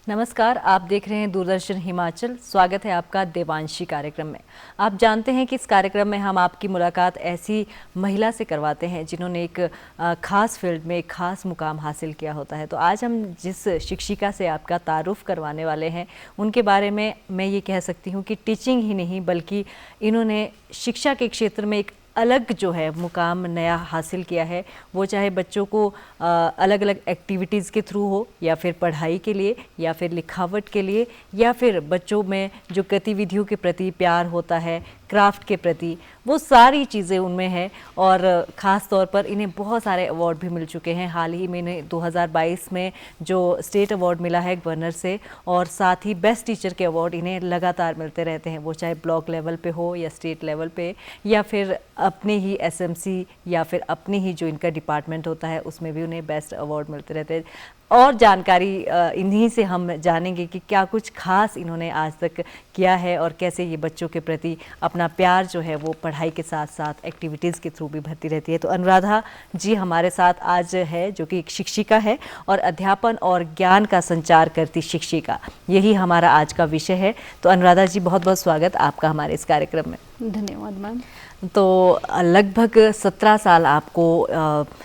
नमस्कार, आप देख रहे हैं दूरदर्शन हिमाचल। स्वागत है आपका देवांशी कार्यक्रम में। आप जानते हैं कि इस कार्यक्रम में हम आपकी मुलाकात ऐसी महिला से करवाते हैं जिन्होंने एक खास फील्ड में एक खास मुकाम हासिल किया होता है। तो आज हम जिस शिक्षिका से आपका तारुफ करवाने वाले हैं उनके बारे में मैं ये कह सकती हूँ कि टीचिंग ही नहीं बल्कि इन्होंने शिक्षा के क्षेत्र में एक अलग जो है मुकाम नया हासिल किया है। वो चाहे बच्चों को अलग अलग एक्टिविटीज़ के थ्रू हो या फिर पढ़ाई के लिए या फिर लिखावट के लिए या फिर बच्चों में जो गतिविधियों के प्रति प्यार होता है, क्राफ्ट के प्रति, वो सारी चीज़ें उनमें हैं। और ख़ास तौर पर इन्हें बहुत सारे अवार्ड भी मिल चुके हैं। हाल ही में इन्हें 2022 में जो स्टेट अवार्ड मिला है गवर्नर से, और साथ ही बेस्ट टीचर के अवार्ड इन्हें लगातार मिलते रहते हैं, वो चाहे ब्लॉक लेवल पे हो या स्टेट लेवल पे या फिर अपने ही एसएमसी या फिर अपने ही जो इनका डिपार्टमेंट होता है उसमें भी उन्हें बेस्ट अवार्ड मिलते रहते हैं। और जानकारी इन्हीं से हम जानेंगे कि क्या कुछ खास इन्होंने आज तक किया है और कैसे ये बच्चों के प्रति अपना प्यार जो है वो पढ़ाई के साथ साथ एक्टिविटीज़ के थ्रू भी भरती रहती है। तो अनुराधा जी हमारे साथ आज है, जो कि एक शिक्षिका है और अध्यापन और ज्ञान का संचार करती शिक्षिका, यही हमारा आज का विषय है। तो अनुराधा जी बहुत बहुत स्वागत आपका हमारे इस कार्यक्रम में। धन्यवाद मैम। तो लगभग 17 साल आपको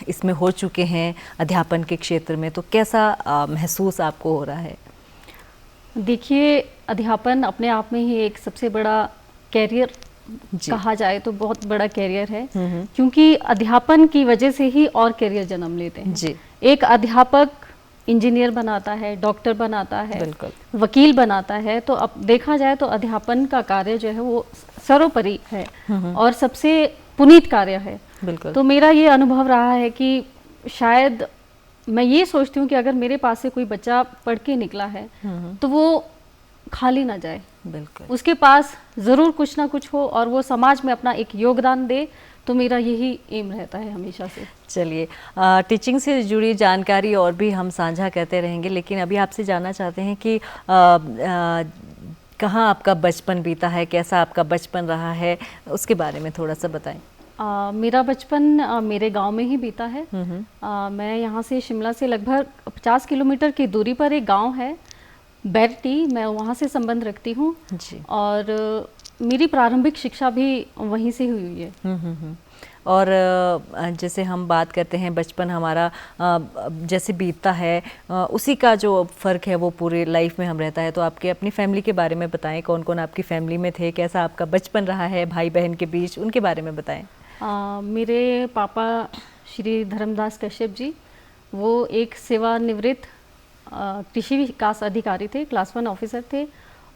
इसमें हो चुके हैं अध्यापन के क्षेत्र में, तो कैसा महसूस आपको हो रहा है? देखिए, अध्यापन अपने आप में ही एक सबसे बड़ा कैरियर कहा जाए तो बहुत बड़ा कैरियर है, क्योंकि अध्यापन की वजह से ही और कैरियर जन्म लेते हैं जी। एक अध्यापक इंजीनियर बनाता है, डॉक्टर बनाता है, बिल्कुल, वकील बनाता है। तो अब देखा जाए तो अध्यापन का कार्य जो है वो सर्वोपरि है और सबसे पुनीत कार्य है। बिल्कुल। तो मेरा ये अनुभव रहा है कि शायद मैं ये सोचती हूँ कि अगर मेरे पास से कोई बच्चा पढ़ के निकला है तो वो खाली ना जाए, बिल्कुल, उसके पास ज़रूर कुछ ना कुछ हो और वो समाज में अपना एक योगदान दे। तो मेरा यही एम रहता है हमेशा से। चलिए, टीचिंग से जुड़ी जानकारी और भी हम साझा करते रहेंगे, लेकिन अभी आपसे जानना चाहते हैं कि कहाँ आपका बचपन बीता है, कैसा आपका बचपन रहा है, उसके बारे में थोड़ा सा बताएं। मेरा बचपन मेरे गांव में ही बीता है। मैं यहाँ से शिमला से लगभग 50 किलोमीटर की दूरी पर एक गांव है बैरटी, मैं वहाँ से संबंध रखती हूँ जी। और मेरी प्रारंभिक शिक्षा भी वहीं से हुई है। और जैसे हम बात करते हैं बचपन हमारा जैसे बीतता है, उसी का जो फ़र्क है वो पूरे लाइफ में हम रहता है। तो आपके अपनी फैमिली के बारे में बताएं, कौन कौन आपकी फैमिली में थे, कैसा आपका बचपन रहा है भाई बहन के बीच, उनके बारे में बताएं। मेरे पापा श्री धर्मदास कश्यप जी, वो एक सेवानिवृत्त कृषि विकास अधिकारी थे, क्लास 1 ऑफिसर थे।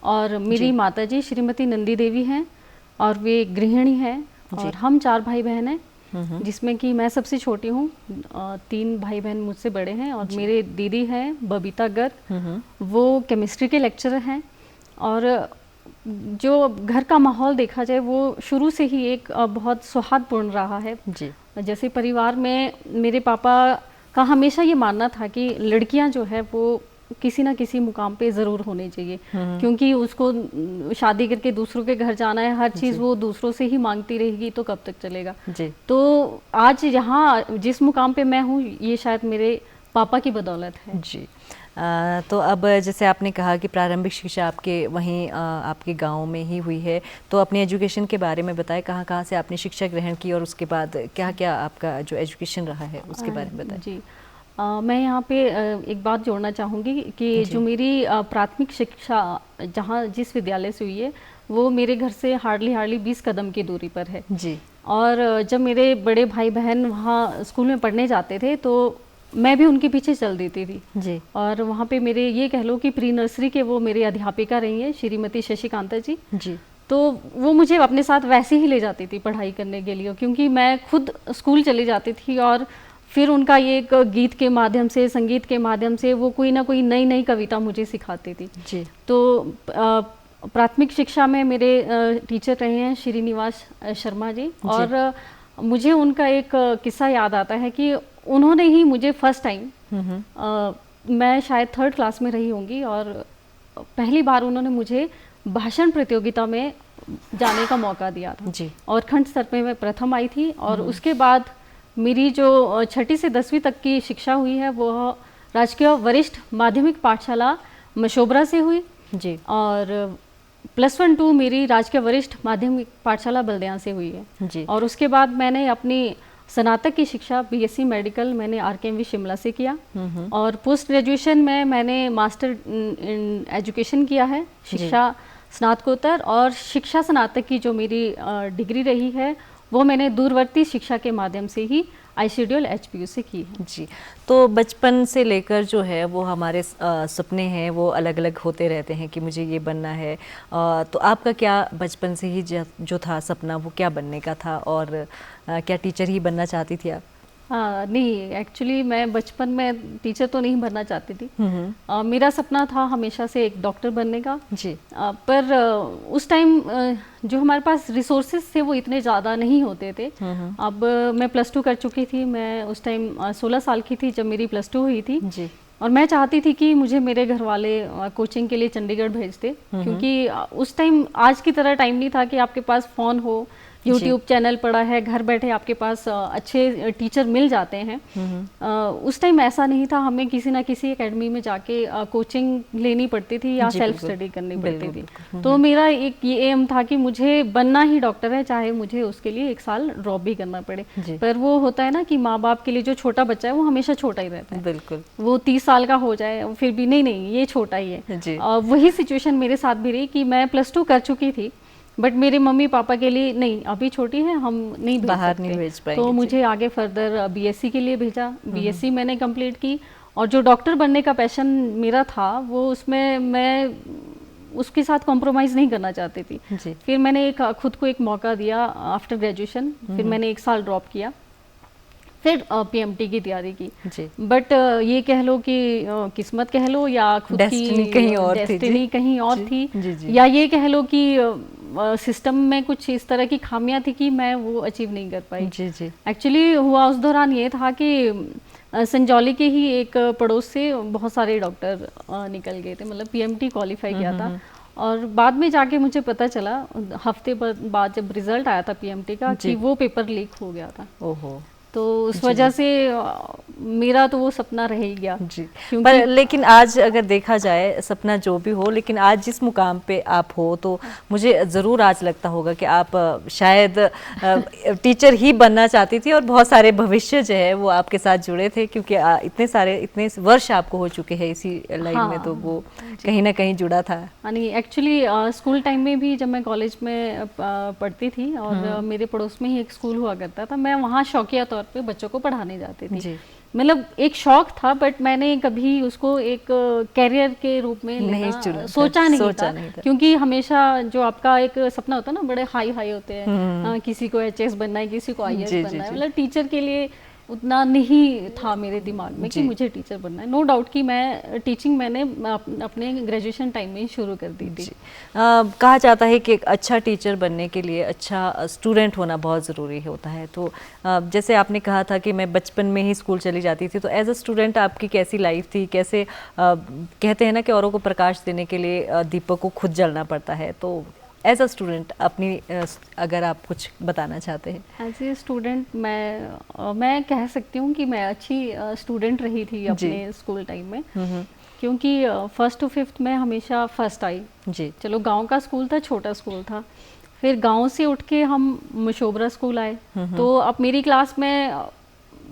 और मेरी माताजी श्रीमती नंदी देवी हैं और वे गृहिणी हैं। और हम 4 भाई बहन हैं, जिसमें कि मैं सबसे छोटी हूँ। 3 भाई बहन मुझसे बड़े हैं और मेरे दीदी हैं बबीता गर्ग, वो केमिस्ट्री के लेक्चरर हैं। और जो घर का माहौल देखा जाए वो शुरू से ही एक बहुत सौहार्दपूर्ण रहा है जी। जैसे परिवार में मेरे पापा का हमेशा ये मानना था कि लड़कियां जो है वो किसी ना किसी मुकाम पे ज़रूर होनी चाहिए, क्योंकि उसको शादी करके दूसरों के घर जाना है, हर चीज़ वो दूसरों से ही मांगती रहेगी तो कब तक चलेगा जी। तो आज यहाँ जिस मुकाम पे मैं हूँ ये शायद मेरे पापा की बदौलत है। जी। तो अब जैसे आपने कहा कि प्रारंभिक शिक्षा आपके वहीं आपके गांव में ही हुई है, तो अपनी एजुकेशन के बारे में बताएं, कहाँ कहाँ से आपने शिक्षा ग्रहण की और उसके बाद क्या क्या आपका जो एजुकेशन रहा है उसके बारे में बताएं। जी। मैं यहाँ पे एक बात जोड़ना चाहूँगी कि जो मेरी प्राथमिक शिक्षा जहाँ जिस विद्यालय से हुई है वो मेरे घर से हार्डली 20 कदम की दूरी पर है जी। और जब मेरे बड़े भाई बहन वहाँ स्कूल में पढ़ने जाते थे तो मैं भी उनके पीछे चल देती थी जी। और वहाँ पे मेरे ये कह लो कि प्री नर्सरी के वो मेरी अध्यापिका रही है श्रीमती शशिकांता जी। जी। तो वो मुझे अपने साथ वैसे ही ले जाती थी पढ़ाई करने के लिए, क्योंकि मैं खुद स्कूल चली जाती थी और फिर उनका ये एक गीत के माध्यम से, संगीत के माध्यम से वो कोई ना कोई नई नई कविता मुझे सिखाती थी। जी। तो प्राथमिक शिक्षा में मेरे टीचर रहे हैं श्रीनिवास शर्मा जी और मुझे उनका एक किस्सा याद आता है कि उन्होंने ही मुझे फर्स्ट टाइम मैं शायद 3rd क्लास में रही होंगी और पहली बार उन्होंने मुझे भाषण प्रतियोगिता में जाने का मौका दिया था जी। और खंड स्तर पे मैं प्रथम आई थी। और उसके बाद मेरी जो 6ठी से 10वीं तक की शिक्षा हुई है वो राजकीय वरिष्ठ माध्यमिक पाठशाला मशोबरा से हुई जी और +1-2 मेरी राजकीय वरिष्ठ माध्यमिक पाठशाला बल्देया से हुई है। जी और उसके बाद मैंने अपनी स्नातक की शिक्षा बीएससी मेडिकल मैंने आरकेएमवी शिमला से किया और पोस्ट ग्रेजुएशन में मैंने मास्टर इन एजुकेशन किया है, शिक्षा स्नातकोत्तर, और शिक्षा स्नातक की जो मेरी डिग्री रही है वो मैंने दूरवर्ती शिक्षा के माध्यम से ही आईसीडीएल एचपीयू से की है। जी। तो बचपन से लेकर जो है वो हमारे सपने हैं वो अलग अलग होते रहते हैं कि मुझे ये बनना है। तो आपका क्या बचपन से ही जो था सपना वो क्या बनने का था, और क्या टीचर ही बनना चाहती थी आप? नहीं, एक्चुअली मैं बचपन में टीचर तो नहीं बनना चाहती थी। मेरा सपना था हमेशा से एक डॉक्टर बनने का। जी। पर उस टाइम जो हमारे पास रिसोर्सेज थे वो इतने ज़्यादा नहीं होते थे। अब मैं +2 कर चुकी थी, मैं उस टाइम 16 साल की थी जब मेरी +2 हुई थी। जी। और मैं चाहती थी कि मुझे मेरे घर वाले कोचिंग के लिए चंडीगढ़ भेजते, क्योंकि उस टाइम आज की तरह टाइम नहीं था कि आपके पास फ़ोन हो, यूट्यूब चैनल पड़ा है, घर बैठे आपके पास अच्छे टीचर मिल जाते हैं। उस टाइम ऐसा नहीं था, हमें किसी ना किसी एकेडमी में जाके कोचिंग लेनी पड़ती थी या सेल्फ स्टडी करनी पड़ती थी। तो मेरा एक ये एम था कि मुझे बनना ही डॉक्टर है, चाहे मुझे उसके लिए 1 साल ड्रॉप भी करना पड़े। पर वो होता है ना कि माँ बाप के लिए जो छोटा बच्चा है वो हमेशा छोटा ही रहता है। बिल्कुल। वो 30 साल का हो जाए फिर भी नहीं ये छोटा ही है। वही सिचुएशन मेरे साथ भी रही कि मैं +2 कर चुकी थी, बट मेरे मम्मी पापा के लिए नहीं, अभी छोटी है, हम नहीं भेज बाहर सकते। नहीं भेज पाएंगे। तो मुझे आगे फर्दर बीएससी के लिए भेजा। बीएससी मैंने कंप्लीट की और जो डॉक्टर बनने का पैशन मेरा था वो उसमें मैं उसके साथ कॉम्प्रोमाइज़ नहीं करना चाहती थी। फिर मैंने खुद को एक मौका दिया आफ्टर ग्रेजुएशन। फिर मैंने 1 साल ड्रॉप किया, फिर पीएमटी की तैयारी की। बट ये कह लो कि किस्मत कह लो या खुद की डेस्टिनी कहीं और थी, या ये कह लो कि सिस्टम में कुछ इस तरह की खामियां थी कि मैं वो अचीव नहीं कर पाई। एक्चुअली हुआ उस दौरान ये था कि संजौली के ही एक पड़ोस से बहुत सारे डॉक्टर निकल गए थे, मतलब पीएमटी क्वालिफाई किया था। और बाद में जाके मुझे पता चला हफ्ते बाद जब रिजल्ट आया था पीएमटी का कि वो पेपर लीक हो गया था। ओहो। तो उस वजह से मेरा तो वो सपना रह ही गया। जी। पर लेकिन आज अगर देखा जाए, सपना जो भी हो, लेकिन आज जिस मुकाम पे आप हो तो मुझे ज़रूर आज लगता होगा कि आप शायद टीचर ही बनना चाहती थी, और बहुत सारे भविष्य जो है वो आपके साथ जुड़े थे, क्योंकि इतने वर्ष आपको हो चुके हैं इसी लाइन में, तो वो कहीं ना कहीं जुड़ा था। यानी एक्चुअली स्कूल टाइम में भी जब मैं कॉलेज में पढ़ती थी और मेरे पड़ोस में ही एक स्कूल हुआ करता था, मैं वहाँ शौकिया तौर पे बच्चों को पढ़ाने जाती थी। मतलब एक शौक था, बट मैंने कभी उसको एक कैरियर के रूप में सोचा नहीं था, क्योंकि हमेशा जो आपका एक सपना होता है ना, बड़े हाई होते हैं। किसी को एचएस बनना है, किसी को आईएएस बनना है, मतलब टीचर के लिए उतना नहीं था मेरे दिमाग में कि मुझे टीचर बनना है। नो डाउट कि मैं टीचिंग मैंने अपने ग्रेजुएशन टाइम में ही शुरू कर दी थी। कहा जाता है कि एक अच्छा टीचर बनने के लिए अच्छा स्टूडेंट होना बहुत ज़रूरी होता है। तो जैसे आपने कहा था कि मैं बचपन में ही स्कूल चली जाती थी, तो एज अ स्टूडेंट आपकी कैसी लाइफ थी? कैसे कहते हैं ना कि औरों को प्रकाश देने के लिए दीपक को खुद जलना पड़ता है, तो एज अ स्टूडेंट अपनी अगर आप कुछ बताना चाहते हैं। एज ए स्टूडेंट मैं कह सकती हूँ कि मैं अच्छी स्टूडेंट रही थी अपने स्कूल टाइम में, क्योंकि 1st to 5th में हमेशा फर्स्ट आई। जी। चलो गांव का स्कूल था, छोटा स्कूल था। फिर गांव से उठ के हम मशोबरा स्कूल आए, तो अब मेरी क्लास में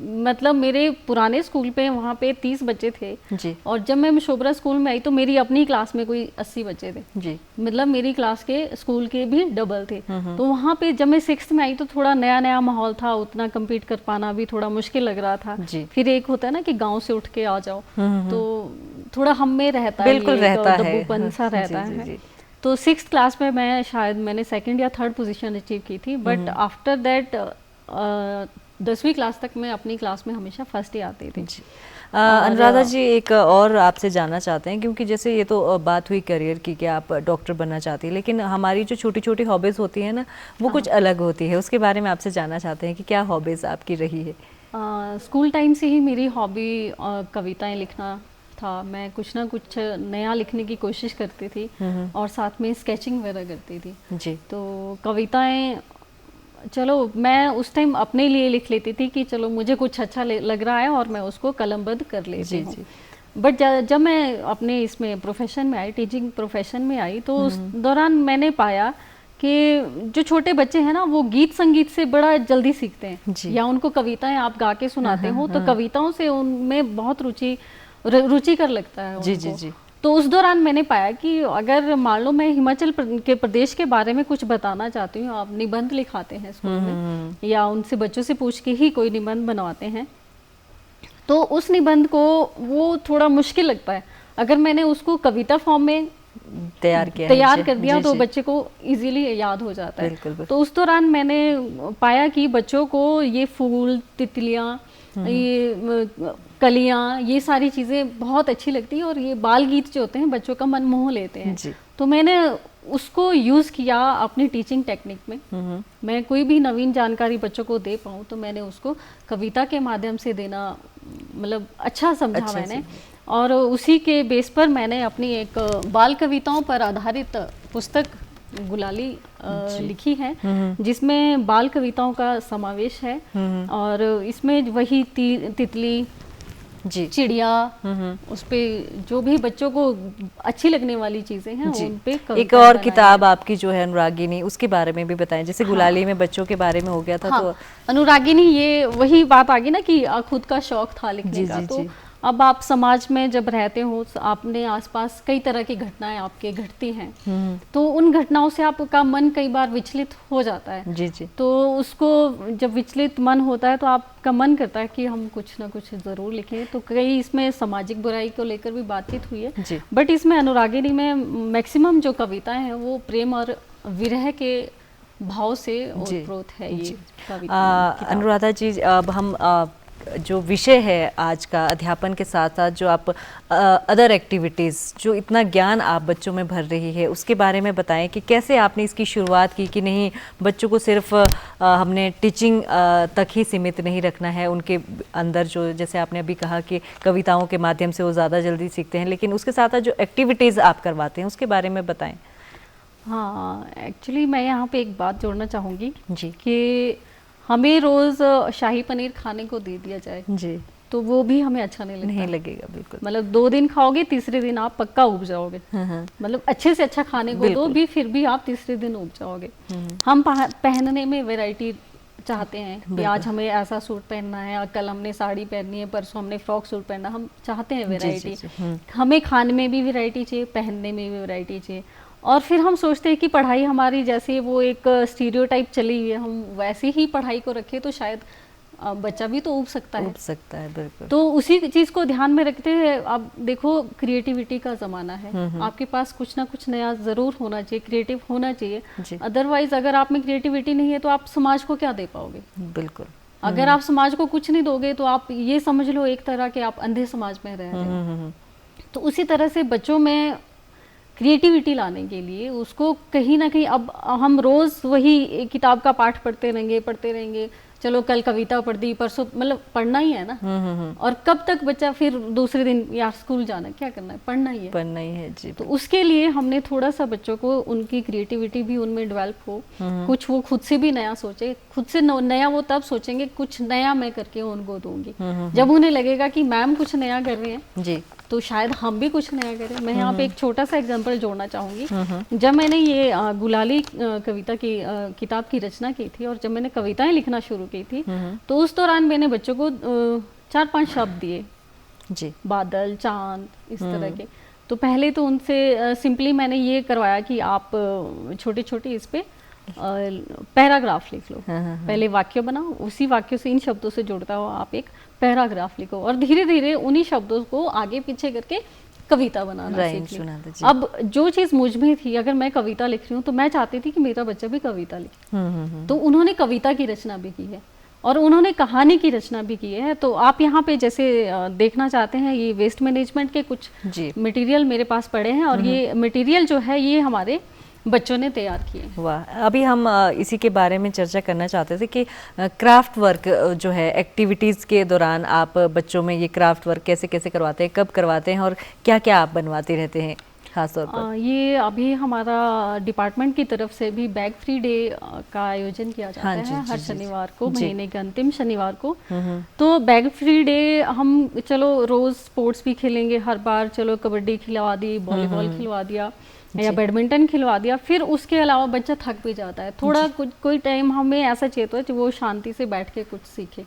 मतलब मेरे पुराने स्कूल पे वहाँ पे 30 बच्चे थे जी। और जब मैं मशोबरा स्कूल में आई तो मेरी अपनी क्लास में कोई 80 बच्चे थे जी। मतलब मेरी क्लास के स्कूल के भी डबल थे। तो वहाँ पे जब मैं 6th में आई तो थोड़ा नया माहौल था, उतना कम्पीट कर पाना भी थोड़ा मुश्किल लग रहा था। फिर एक होता है ना कि गाँव से उठ के आ जाओ, तो थोड़ा हम में रहता है, बिल्कुल रहता है, दबूपन सा रहता है। तो 6th क्लास में मैं शायद मैंने 2nd या 3rd पोजीशन अचीव की थी, बट आफ्टर दैट 10वीं क्लास तक मैं अपनी क्लास में हमेशा फर्स्ट ही आती थी। अनुराधा जी, एक और आपसे जानना चाहते हैं, क्योंकि जैसे ये तो बात हुई करियर की कि आप डॉक्टर बनना चाहती हैं, लेकिन हमारी जो छोटी छोटी हॉबीज़ होती है ना, वो कुछ अलग होती है। उसके बारे में आपसे जानना चाहते हैं कि क्या हॉबीज़ आपकी रही है? स्कूल टाइम से ही मेरी हॉबी कविताएं लिखना था। मैं कुछ ना कुछ नया लिखने की कोशिश करती थी और साथ में स्केचिंग वगैरह करती थी जी। तो कविताएं चलो मैं उस टाइम अपने लिए लिख लेती थी कि चलो मुझे कुछ अच्छा लग रहा है और मैं उसको कलमबद्ध कर लेती हूँ। बट जब मैं अपने इसमें प्रोफेशन में आई, टीचिंग प्रोफेशन में आई, तो उस दौरान मैंने पाया कि जो छोटे बच्चे हैं ना, वो गीत संगीत से बड़ा जल्दी सीखते हैं, या उनको कविताएं आप गा के सुनाते हो तो कविताओं से उनमें बहुत रुचिकर लगता है जी उनको। जी जी। तो उस दौरान मैंने पाया कि अगर मान लो मैं हिमाचल के प्रदेश के बारे में कुछ बताना चाहती हूँ, आप निबंध लिखाते हैं स्कूल में या उनसे बच्चों से पूछ के ही कोई निबंध बनवाते हैं, तो उस निबंध को वो थोड़ा मुश्किल लगता है। अगर मैंने उसको कविता फॉर्म में तैयार कर दिया तो बच्चे को इजीली याद हो जाता है। बिल्कुल। तो उस दौरान मैंने पाया कि बच्चों को ये फूल, तितलियां, ये कलियां, ये सारी चीज़ें बहुत अच्छी लगती है, और ये बाल गीत जो होते हैं बच्चों का मन मोह लेते हैं जी। तो मैंने उसको यूज़ किया अपनी टीचिंग टेक्निक में। मैं कोई भी नवीन जानकारी बच्चों को दे पाऊँ तो मैंने उसको कविता के माध्यम से देना, मतलब अच्छा समझा मैंने। और उसी के बेस पर मैंने अपनी एक बाल कविताओं पर आधारित पुस्तक गुलाली लिखी है, जिसमें बाल कविताओं का समावेश है। और इसमें वही तितली, जी, चिड़िया, उस पे जो भी बच्चों को अच्छी लगने वाली चीजें हैं उन पे एक और किताब आपकी जो है अनुरागिनी, उसके बारे में भी बताएं। जैसे गुलाली में बच्चों के बारे में हो गया था, तो अनुरागिनी, ये वही बात आ गई ना कि खुद का शौक था लिखने का। तो अब आप समाज में जब रहते हो, आपने आसपास कई तरह की घटनाएं आपके घटती हैं, तो उन घटनाओं से आपका मन कई बार विचलित हो जाता है। जी जी। तो उसको जब विचलित मन होता है तो आपका मन करता है कि हम कुछ ना कुछ ज़रूर लिखें। तो कई इसमें सामाजिक बुराई को लेकर भी बातचीत हुई है, बट इसमें अनुरागिनी में मैक्सिमम जो कविताएं हैं वो प्रेम और विरह के भाव से ओतप्रोत है ये कविता। अनुराधा जी, अब हम जो विषय है आज का, अध्यापन के साथ साथ जो आप अदर एक्टिविटीज़, जो इतना ज्ञान आप बच्चों में भर रही है, उसके बारे में बताएं कि कैसे आपने इसकी शुरुआत की कि नहीं बच्चों को सिर्फ हमने टीचिंग तक ही सीमित नहीं रखना है, उनके अंदर जो, जैसे आपने अभी कहा कि कविताओं के माध्यम से वो ज़्यादा जल्दी सीखते हैं, लेकिन उसके साथ साथ जो एक्टिविटीज़ आप करवाते हैं उसके बारे में बताएं। हाँ, एक्चुअली मैं यहाँ पे एक बात जोड़ना चाहूँगी जी, कि हमें रोज़ शाही पनीर खाने को दे दिया जाए जी, तो वो भी हमें अच्छा नहीं लगेगा। बिल्कुल, मतलब 2 दिन खाओगे, तीसरे दिन आप पक्का उब जाओगे। मतलब अच्छे से अच्छा खाने को दो भी, फिर भी आप तीसरे दिन उब जाओगे। हम पहनने में वैरायटी चाहते हैं कि आज हमें ऐसा सूट पहनना है, कल हमने साड़ी पहननी है, परसों हमने फ्रॉक सूट पहनना, हम चाहते हैं वैरायटी। हमें खाने में भी वैरायटी चाहिए, पहनने में भी वैरायटी चाहिए। और फिर हम सोचते हैं कि पढ़ाई हमारी जैसे वो एक स्टीरियोटाइप चली हुई है, हम वैसे ही पढ़ाई को रखें तो शायद बच्चा भी तो उब सकता है। बिल्कुल। तो उसी चीज़ को ध्यान में रखते हुए आप देखो, क्रिएटिविटी का ज़माना है, आपके पास कुछ ना कुछ नया ज़रूर होना चाहिए, क्रिएटिव होना चाहिए। अदरवाइज अगर आप में क्रिएटिविटी नहीं है तो आप समाज को क्या दे पाओगे। बिल्कुल। अगर आप समाज को कुछ नहीं दोगे तो आप ये समझ लो एक तरह के आप अंधे समाज में रह रहे हो। तो उसी तरह से बच्चों में क्रिएटिविटी लाने के लिए उसको कहीं ना कहीं, अब हम रोज़ वही किताब का पाठ पढ़ते रहेंगे, चलो कल कविता पढ़ दी, परसों, मतलब पढ़ना ही है ना। और कब तक बच्चा फिर दूसरे दिन यार स्कूल जाना, क्या करना है, पढ़ना ही है जी। तो उसके लिए हमने थोड़ा सा बच्चों को उनकी क्रिएटिविटी भी उनमें डेवलप हो, कुछ वो खुद से भी नया सोचे। खुद से नया वो तब सोचेंगे कुछ नया मैं करके उनको दूंगी, जब उन्हें लगेगा कि मैम कुछ नया कर रहे हैं जी, तो शायद हम भी कुछ नया करें। मैं यहाँ पे एक छोटा सा एग्जांपल जोड़ना चाहूँगी। जब मैंने ये गुलाली कविता की किताब की रचना की थी और जब मैंने कविताएं लिखना शुरू की थी, तो उस दौरान मैंने बच्चों को 4-5 शब्द दिए जी, बादल, चांद, इस तरह के। तो पहले तो उनसे सिंपली मैंने ये करवाया कि आप छोटे छोटे इस पे पैराग्राफ लिख लो। पहले वाक्य बनाओ, उसी वाक्य से इन शब्दों से जुड़ता हो आप एक पैराग्राफ लिखो, और धीरे धीरे उन्हीं शब्दों को आगे पीछे करके कविता बनाना सीख ली। अब जो चीज़ मुझ में थी, अगर मैं कविता लिख रही हूँ तो मैं चाहती थी कि मेरा बच्चा भी कविता लिखे। तो उन्होंने कविता की रचना भी की है और उन्होंने कहानी की रचना भी की है। तो आप यहाँ पे जैसे देखना चाहते हैं, ये वेस्ट मैनेजमेंट के कुछ मटेरियल मेरे पास पड़े हैं और ये मटेरियल जो है ये हमारे बच्चों ने तैयार किए। वाह, अभी हम इसी के बारे में चर्चा करना चाहते थे कि क्राफ्ट वर्क जो है, एक्टिविटीज़ के दौरान आप बच्चों में ये क्राफ्ट वर्क कैसे कैसे करवाते हैं, कब करवाते हैं और क्या क्या आप बनवाते रहते हैं। खास तौर पर? ये अभी हमारा डिपार्टमेंट की तरफ से भी बैग फ्री डे का आयोजन किया जाता हाँ है जी, हर जी, जी, शनिवार को, जी। महीने के अंतिम शनिवार को। तो बैग फ्री डे हम चलो रोज स्पोर्ट्स भी खेलेंगे, हर बार चलो कबड्डी खिलवा दी, वॉलीबॉल खिलवा दिया या जी। बैडमिंटन खिलवा दिया, फिर उसके अलावा बच्चा थक भी जाता है थोड़ा, कुछ कोई टाइम हमें ऐसा चाहिए होता है कि वो शांति से बैठ के कुछ सीखे।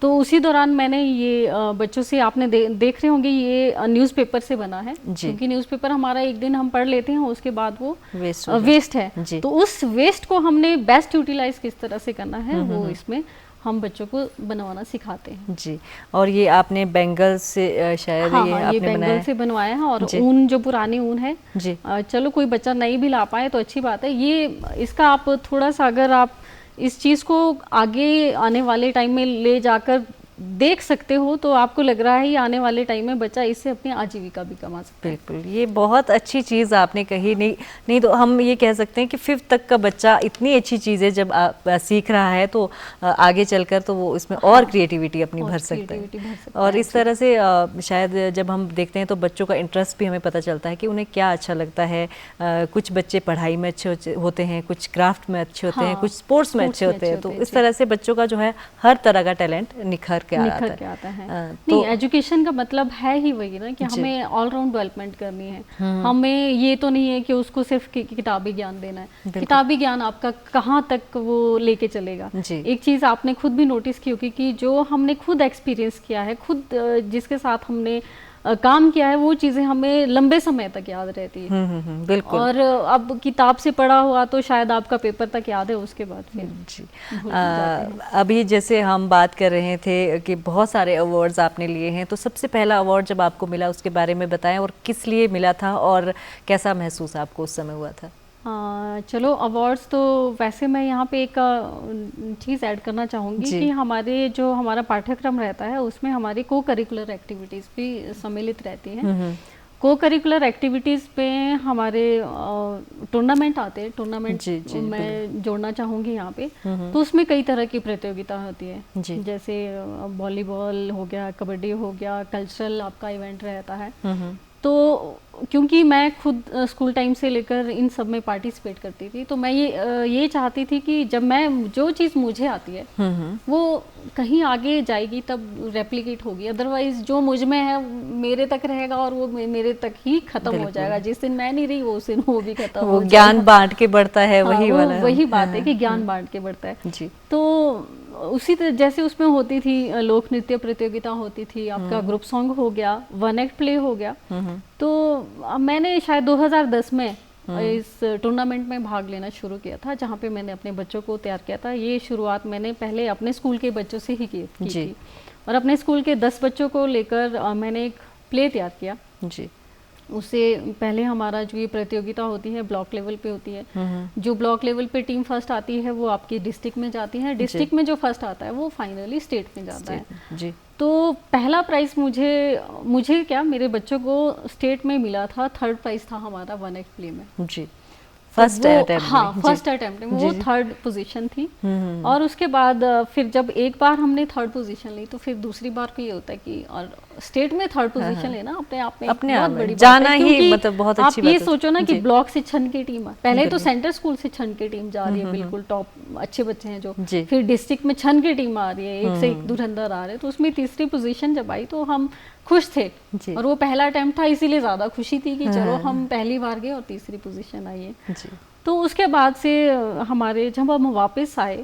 तो उसी दौरान मैंने ये बच्चों से, आपने देख रहे होंगे ये न्यूज़पेपर से बना है, क्योंकि न्यूज़पेपर हमारा एक दिन हम पढ़ लेते हैं, उसके बाद वो वेस्ट है। तो उस वेस्ट को हमने बेस्ट यूटिलाइज किस तरह से करना है वो इसमें हम बच्चों को बनवाना सिखाते हैं। जी। और ये आपने बेंगल से शायद हाँ, ये हाँ, आपने ये बेंगल से बनवाया है, और ऊन जो पुरानी ऊन है जी। चलो कोई बच्चा नहीं भी ला पाए तो अच्छी बात है। ये इसका आप थोड़ा सा अगर आप इस चीज़ को आगे आने वाले टाइम में ले जाकर देख सकते हो तो आपको लग रहा है ये आने वाले टाइम में बच्चा इससे अपनी आजीविका भी कमा सकता है। बिल्कुल, ये बहुत अच्छी चीज़ आपने कही। नहीं तो हम ये कह सकते हैं कि 5th तक का बच्चा इतनी अच्छी चीज़ें जब सीख रहा है तो आगे चलकर तो वो इसमें और क्रिएटिविटी अपनी भर सकता है। और इस तरह से शायद जब हम देखते हैं तो बच्चों का इंटरेस्ट भी हमें पता चलता है कि उन्हें क्या अच्छा लगता है। कुछ बच्चे पढ़ाई में अच्छे होते हैं, कुछ क्राफ्ट में अच्छे होते हैं, कुछ स्पोर्ट्स में अच्छे होते हैं। तो इस तरह से बच्चों का जो है हर तरह का टैलेंट निखर के आता है। नहीं, एजुकेशन का मतलब है ही वही ना कि हमें ऑलराउंड डेवलपमेंट करनी है। हमें ये तो नहीं है कि उसको सिर्फ किताबी ज्ञान देना है। किताबी ज्ञान आपका कहाँ तक वो लेके चलेगा। एक चीज आपने खुद भी नोटिस की होगी कि जो हमने खुद एक्सपीरियंस किया है, खुद जिसके साथ हमने काम किया है, वो चीज़ें हमें लंबे समय तक याद रहती है। बिल्कुल। और अब किताब से पढ़ा हुआ तो शायद आपका पेपर तक याद है, उसके बाद फिर जी। अभी जैसे हम बात कर रहे थे कि बहुत सारे अवार्ड्स आपने लिए हैं, तो सबसे पहला अवार्ड जब आपको मिला उसके बारे में बताएं, और किस लिए मिला था और कैसा महसूस आपको उस समय हुआ था? चलो अवार्ड्स तो वैसे मैं यहाँ पे एक चीज़ ऐड करना चाहूँगी कि हमारा पाठ्यक्रम रहता है उसमें हमारी को करिकुलर एक्टिविटीज़ भी सम्मिलित रहती हैं। को करिकुलर एक्टिविटीज़ पे हमारे टूर्नामेंट आते हैं। टूर्नामेंट मैं जोड़ना चाहूँगी यहाँ पे। तो उसमें कई तरह की प्रतियोगिता होती है, जैसे वॉलीबॉल हो गया, कबड्डी हो गया, कल्चरल आपका इवेंट रहता है। तो क्योंकि मैं खुद स्कूल टाइम से लेकर इन सब में पार्टिसिपेट करती थी, तो मैं ये चाहती थी कि जब मैं जो चीज़ मुझे आती है वो कहीं आगे जाएगी तब रेप्लिकेट होगी, अदरवाइज जो मुझ में है मेरे तक रहेगा और वो मेरे तक ही खत्म हो जाएगा। जिस दिन मैं नहीं रही उस दिन वो भी खत्म हो जाएगा। ज्ञान बांट के बढ़ता है, वही बात है कि ज्ञान बांट के बढ़ता है। जी। तो उसी तरह जैसे उसमें होती थी लोक नृत्य प्रतियोगिता होती थी, आपका ग्रुप सॉन्ग हो गया, वन एक्ट प्ले हो गया। तो मैंने शायद 2010 में इस टूर्नामेंट में भाग लेना शुरू किया था, जहाँ पे मैंने अपने बच्चों को तैयार किया था। ये शुरुआत मैंने पहले अपने स्कूल के बच्चों से ही की थी, और अपने स्कूल के 10 बच्चों को लेकर मैंने एक प्ले तैयार किया। जी। उससे पहले हमारा जो ये प्रतियोगिता होती है ब्लॉक लेवल पे होती है। जो ब्लॉक लेवल पे टीम फर्स्ट आती है वो आपकी डिस्ट्रिक्ट में जाती है, डिस्ट्रिक्ट में जो फर्स्ट आता है वो फाइनली स्टेट में जाता है। जी। तो पहला प्राइज मुझे क्या मेरे बच्चों को स्टेट में मिला था। 3rd प्राइज था हमारा वन एक्ट प्ले में। जी। फर्स्ट अटेम्प्ट में वो 3rd पोजीशन थी। और उसके बाद फिर जब एक बार हमने 3rd पोजीशन ली तो फिर दूसरी बार भी ये होता है कि और स्टेट में 3rd पोजीशन लेना अपने आप में बहुत बड़ी जाना ही मतलब बहुत अच्छी बात है। आप ये सोचो ना कि ब्लॉक से छन के टीम, पहले तो सेंटर स्कूल से छन के टीम जा रही है, बिल्कुल टॉप अच्छे बच्चे हैं जो, फिर डिस्ट्रिक्ट में छन के टीम आ रही है, एक से एक धुरंधर आ रहे हैं। तो उसमें 3री पोजीशन जब आई तो हम खुश थे, और वो पहला अटेम्प्ट था इसीलिए ज्यादा खुशी थी कि चलो हम पहली बार गए और 3री पोजीशन आई है। तो उसके बाद से जब हम वापस आए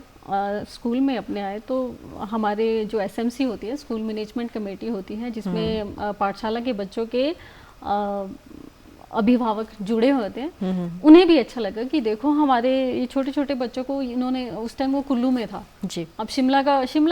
स्कूल में अपने आए, तो हमारे जो SMC होती है, स्कूल मैनेजमेंट कमेटी होती है, जिसमें पाठशाला के बच्चों के अभिभावक जुड़े होते हैं, उन्हें भी अच्छा लगा कि देखो हमारे ये छोटे छोटे बच्चों को इन्होंने, उस टाइम वो कुल्लू में था जी। अब शिमला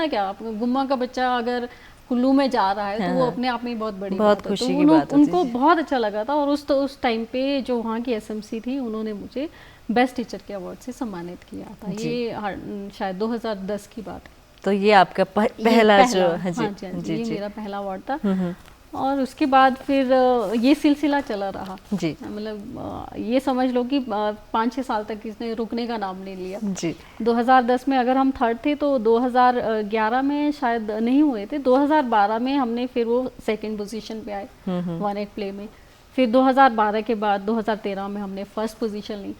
क्या गुम्मा का बच्चा अगर कुल्लू में जा रहा है तो वो अपने आप में बहुत बड़ी बात है। तो उनको बहुत अच्छा लगा था, और उस टाइम पे जो वहाँ की SMC थी उन्होंने मुझे बेस्ट टीचर के अवार्ड से सम्मानित किया था। ये शायद 2010 की बात है। तो ये आपका पहला जो जी, ये मेरा पहला अवार्ड था। और उसके बाद फिर ये सिलसिला चला रहा जी। मतलब ये समझ लो कि 5-6 साल तक इसने रुकने का नाम नहीं लिया जी। 2010 में अगर हम 3rd थे तो 2011 में शायद नहीं हुए थे, 2012 में हमने फिर वो 2nd पोजीशन पे आए वन एक्ट प्ले में। फिर 2012 के बाद 2013 में हमने फर्स्ट पोजीशन ली।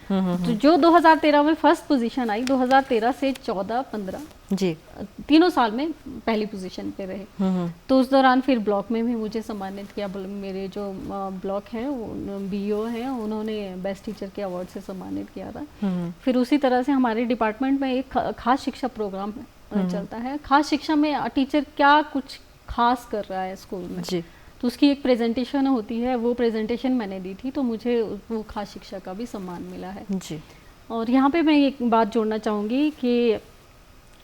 तो जो 2013 में फर्स्ट पोजीशन आई, 2013 से 14-15 जी तीनों साल में पहली पोजीशन पे रहे। तो उस दौरान फिर ब्लॉक में भी मुझे सम्मानित किया। मेरे जो ब्लॉक हैं, बीईओ हैं, उन्होंने बेस्ट टीचर के अवार्ड से सम्मानित किया था। फिर उसी तरह से हमारे डिपार्टमेंट में एक खास शिक्षा प्रोग्राम चलता है। खास शिक्षा में टीचर क्या कुछ खास कर रहा है स्कूल में जी, तो उसकी एक प्रेजेंटेशन होती है। वो प्रेजेंटेशन मैंने दी थी, तो मुझे वो खास शिक्षा का भी सम्मान मिला है। जी और यहाँ पे मैं एक बात जोड़ना चाहूँगी कि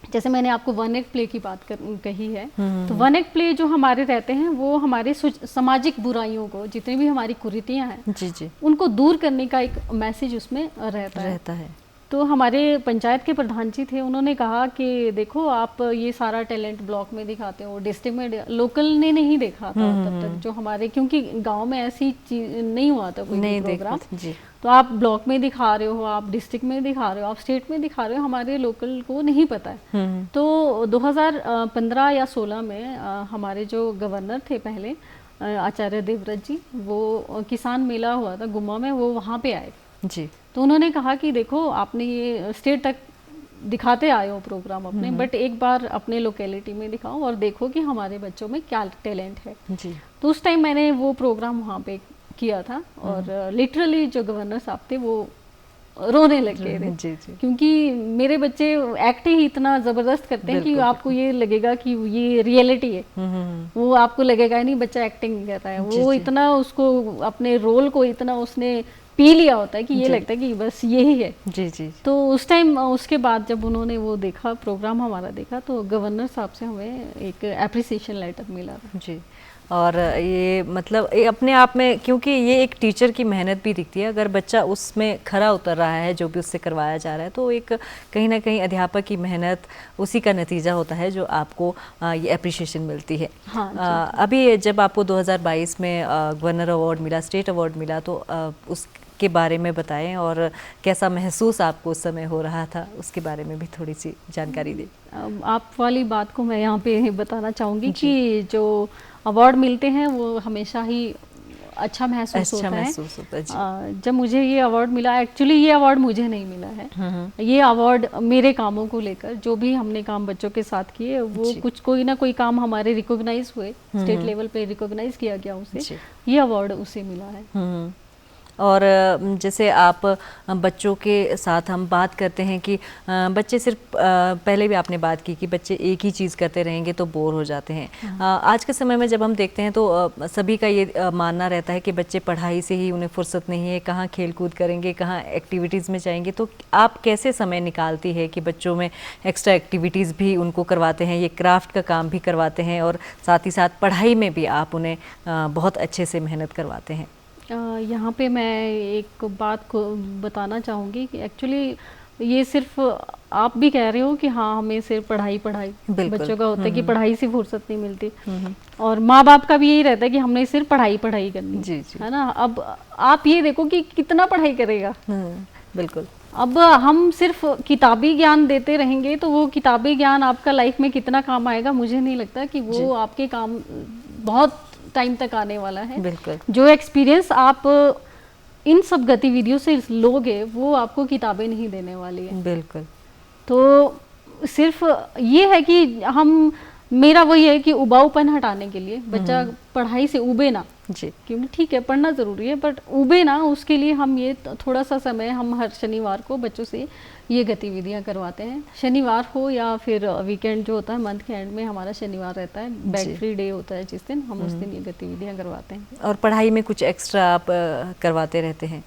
जैसे मैंने आपको वन एक्ट प्ले की बात कही है, तो वन एक्ट प्ले जो हमारे रहते हैं वो हमारे सामाजिक बुराइयों को, जितनी भी हमारी कुरीतियाँ हैं, जी जी उनको दूर करने का एक मैसेज उसमें रहता है। तो हमारे पंचायत के प्रधान जी थे, उन्होंने कहा कि देखो आप ये सारा टैलेंट ब्लॉक में दिखाते हो, डिस्ट्रिक्ट में लोकल ने नहीं देखा था तब तक जो हमारे, क्योंकि गांव में ऐसी चीज नहीं हुआ था कोई भी प्रोग्राम। तो आप ब्लॉक में दिखा रहे हो, आप डिस्ट्रिक्ट में दिखा रहे हो, आप स्टेट में दिखा रहे हो, हमारे लोकल को नहीं पता है। तो 2015 या 16 में हमारे जो गवर्नर थे पहले, आचार्य देवव्रत जी, वो किसान मेला हुआ था गुम्मा में, वो वहाँ पे आए जी। तो उन्होंने कहा कि देखो आपने ये स्टेट तक दिखाते आए हो प्रोग्राम अपने, बट एक बार अपने लोकेलिटी में दिखाओ और देखो कि हमारे बच्चों में क्या टैलेंट है जी। तो उस टाइम मैंने वो प्रोग्राम वहाँ पे किया था और लिटरली जो गवर्नर साहब थे वो रोने लग गए थे। जी जी। क्योंकि मेरे बच्चे एक्ट ही इतना ज़बरदस्त करते हैं कि आपको ये लगेगा कि ये रियलिटी है, वो आपको लगेगा नहीं बच्चा एक्टिंग कर रहा है। वो इतना उसको अपने रोल को इतना उसने पी लिया होता है कि ये लगता है कि बस यही है। जी जी। तो उस टाइम उसके बाद जब उन्होंने वो देखा प्रोग्राम हमारा देखा, तो गवर्नर साहब से हमें एक एप्रिसिएशन लेटर मिला था। जी। और ये मतलब ये अपने आप में, क्योंकि ये एक टीचर की मेहनत भी दिखती है, अगर बच्चा उसमें खरा उतर रहा है जो भी उससे करवाया जा रहा है, तो एक कहीं ना कहीं अध्यापक की मेहनत उसी का नतीजा होता है जो आपको ये एप्रिशिएशन मिलती है। हाँ, अभी जब आपको 2022 में गवर्नर अवार्ड मिला, स्टेट अवार्ड मिला, तो उसके बारे में बताएं और कैसा महसूस आपको उस समय हो रहा था, उसके बारे में भी थोड़ी सी जानकारी दें। आप वाली बात को मैं यहाँ पे बताना चाहूँगी कि जो अवार्ड मिलते हैं वो हमेशा ही अच्छा महसूस होता है। जब मुझे ये अवार्ड मिला, एक्चुअली ये अवार्ड मुझे नहीं मिला है, ये अवार्ड मेरे कामों को लेकर, जो भी हमने काम बच्चों के साथ किए वो कुछ कोई ना कोई काम हमारे रिकॉग्नाइज हुए, स्टेट लेवल पे रिकॉग्नाइज किया गया उसे, ये अवार्ड उसे मिला है। और जैसे आप बच्चों के साथ हम बात करते हैं कि बच्चे सिर्फ पहले भी आपने बात की कि बच्चे एक ही चीज़ करते रहेंगे तो बोर हो जाते हैं। आज के समय में जब हम देखते हैं तो सभी का ये मानना रहता है कि बच्चे पढ़ाई से ही उन्हें फुर्सत नहीं है, कहाँ खेल कूद करेंगे, कहाँ एक्टिविटीज़ में जाएंगे। तो आप कैसे समय निकालती है कि बच्चों में एक्स्ट्रा एक्टिविटीज़ भी उनको करवाते हैं, ये क्राफ्ट का काम भी करवाते हैं और साथ ही साथ पढ़ाई में भी आप उन्हें बहुत अच्छे से मेहनत करवाते हैं? यहाँ पे मैं एक बात को बताना चाहूँगी कि एक्चुअली ये सिर्फ आप भी कह रहे हो कि हाँ हमें सिर्फ पढ़ाई बच्चों का होता है कि पढ़ाई से फुर्सत नहीं मिलती, और माँ बाप का भी यही रहता है कि हमने सिर्फ पढ़ाई करनी जी, है ना। अब आप ये देखो कि कितना पढ़ाई करेगा। बिल्कुल। अब हम सिर्फ किताबी ज्ञान देते रहेंगे तो वो किताबी ज्ञान आपका लाइफ में कितना काम आएगा, मुझे नहीं लगता कि वो आपके काम बहुत टाइम तक आने वाला है। बिल्कुल। जो एक्सपीरियंस आप इन सब गतिविधियों से लोगे वो आपको किताबें नहीं देने वाली है। बिल्कुल। तो सिर्फ ये है कि मेरा वही है कि उबाऊपन हटाने के लिए बच्चा पढ़ाई से उबे ना जी, क्योंकि ठीक है पढ़ना ज़रूरी है बट उबे ना, उसके लिए हम ये थोड़ा सा समय हम हर शनिवार को बच्चों से ये गतिविधियां करवाते हैं। शनिवार हो या फिर वीकेंड जो होता है, मंथ के एंड में हमारा शनिवार रहता है, बैग फ्री डे होता है जिस दिन, हम उस दिन ये गतिविधियां करवाते हैं। और पढ़ाई में कुछ एक्स्ट्रा आप करवाते रहते हैं?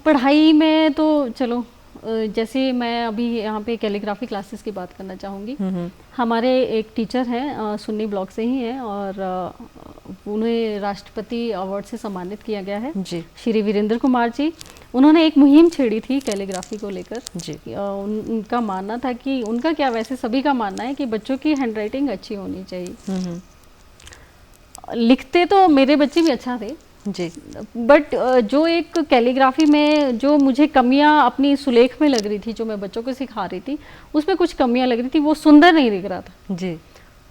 पढ़ाई में तो चलो जैसे मैं अभी यहाँ पे कैलीग्राफी क्लासेस की बात करना चाहूँगी। हमारे एक टीचर हैं सुन्नी ब्लॉक से ही हैं और उन्हें राष्ट्रपति अवार्ड से सम्मानित किया गया है जी, श्री वीरेंद्र कुमार जी। उन्होंने एक मुहिम छेड़ी थी कैलीग्राफी को लेकर जी। उनका मानना था कि उनका क्या, वैसे सभी का मानना है कि बच्चों की हैंडराइटिंग अच्छी होनी चाहिए। लिखते तो मेरे बच्चे भी अच्छा थे जी, बट जो एक कैलीग्राफी में जो मुझे कमियां अपनी सुलेख में लग रही थी, जो मैं बच्चों को सिखा रही थी उसमें कुछ कमियां लग रही थी, वो सुंदर नहीं दिख रहा था जी।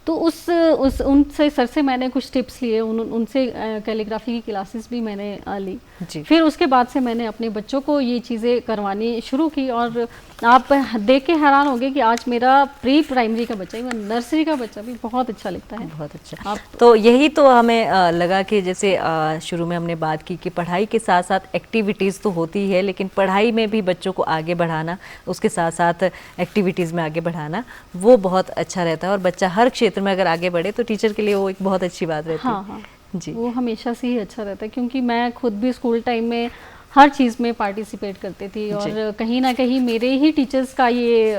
तो उस उनसे सर से मैंने कुछ टिप्स लिए, उनसे कैलीग्राफी की क्लासेस भी मैंने ली। जी। फिर उसके बाद से मैंने अपने बच्चों को ये चीज़ें करवानी शुरू की, और आप देख के हैरान होंगे कि आज मेरा प्री प्राइमरी का बच्चा, इवन नर्सरी का बच्चा भी बहुत अच्छा लिखता है। बहुत अच्छा। आप तो यही तो हमें लगा कि जैसे शुरू में हमने बात की कि पढ़ाई के साथ साथ एक्टिविटीज़ तो होती है, लेकिन पढ़ाई में भी बच्चों को आगे बढ़ाना, उसके साथ साथ एक्टिविटीज़ में आगे बढ़ाना, वो बहुत अच्छा रहता है। और बच्चा हर क्षेत्र में अगर आगे बढ़े तो टीचर के लिए वो एक बहुत अच्छी बात रहती है। हाँ हाँ जी। वो हमेशा से ही अच्छा रहता है, क्योंकि मैं खुद भी स्कूल टाइम में हर चीज़ में पार्टिसिपेट करती थी, और कहीं ना कहीं मेरे ही टीचर्स का ये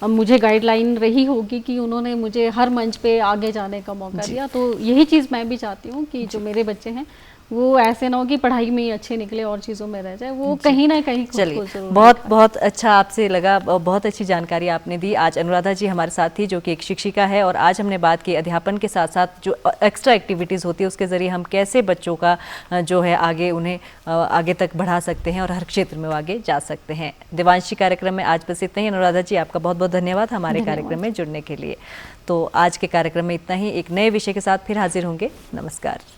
मुझे गाइडलाइन रही होगी कि उन्होंने मुझे हर मंच पे आगे जाने का मौका दिया। तो यही चीज़ मैं भी चाहती हूँ कि जो मेरे बच्चे हैं वो ऐसे ना हो कि पढ़ाई में ही अच्छे निकले और चीज़ों में रह जाए, वो कहीं ना कहीं खुद को जरूर बहुत अच्छा आपसे लगा, बहुत अच्छी जानकारी आपने दी। आज अनुराधा जी हमारे साथ थी, जो कि एक शिक्षिका है, और आज हमने बात की अध्यापन के साथ साथ जो एक्स्ट्रा एक्टिविटीज़ होती है उसके ज़रिए हम कैसे बच्चों का जो है आगे उन्हें आगे तक बढ़ा सकते हैं और हर क्षेत्र में वो आगे जा सकते हैं। देवांशी कार्यक्रम में आज बस इतना ही। अनुराधा जी आपका बहुत बहुत धन्यवाद हमारे कार्यक्रम में जुड़ने के लिए। तो आज के कार्यक्रम में इतना ही। एक नए विषय के साथ फिर हाजिर होंगे। नमस्कार।